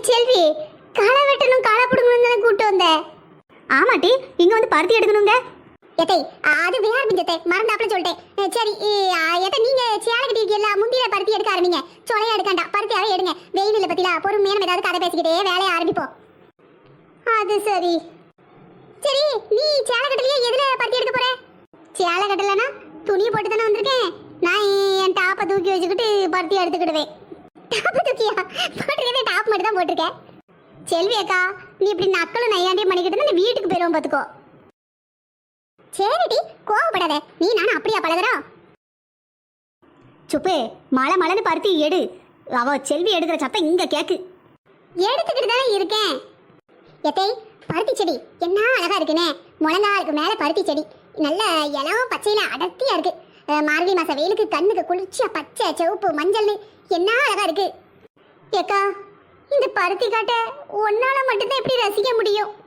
செல்வி, களை வெட்டணும் களை பிடுங்கணும் கூட்டு வந்த. ஆமாட்டி, இங்க வந்து பருத்தி எடுக்கணுங்க. எத்தை அது வேற பிஞ்சத்தை மறந்தாப்புல சொல்லிட்டேன். சரி எத்தை நீங்க சேலை கட்டிருக்கீல்ல, முந்தியில பருத்தி எடுக்க ஆரம்பிங்க. சொலையா எடுக்காண்டா, பருத்தியாவே எடுங்க. வெயிலில் பத்தில பொறுமையான ஏதாவது கதை பேசிக்கிட்டே வேலையை ஆரம்பிப்போம். அது சரி. சரி, நீ சேலை கட்டலையே, எதுல பருத்தி எடுக்க போற? சேலை கட்டலனா துணியை போட்டு தானே வந்திருக்கேன். நான் என் டாப்பை தூக்கி வச்சுக்கிட்டு பருத்தி எடுத்துக்கிடுவேன். டாப்பை தூக்கியா? போட்டிருக்கே, டாப் மட்டும் தான் போட்டிருக்கேன். செல்வி அக்கா, நீ இப்படி நக்கலும் நையாண்டியும் பண்ணிக்கிட்டு தான் வீட்டுக்கு போயிடுவோம் பார்த்துக்கோ. சரிடி, கோவப்படாத. நீ நானும் அப்படியா பழகிறோம்? சுப்பு, மழை மழைன்னு பருத்தி எடு. அவ செல்வி எடுக்கிற சத்தம் இங்க கேக்கு. எடுத்துக்கிட்டு தானே இருக்கேன். எத்தை, பருத்தி செடி என்ன அழகா இருக்குனே. முழங்காலுக்கு மேல பருத்தி செடி நல்ல இளம் பச்சையில அடர்த்தியா இருக்கு. மார்கழி மாச வெயிலுக்கு கண்ணுக்கு குளிர்ச்சியா பச்சை சிவப்பு மஞ்சள் என்ன அழகா இருக்கு. ஏக்கா, இந்த பருத்தி காட்டை ஒன்னால மட்டும்தான் எப்படி ரசிக்க முடியும்?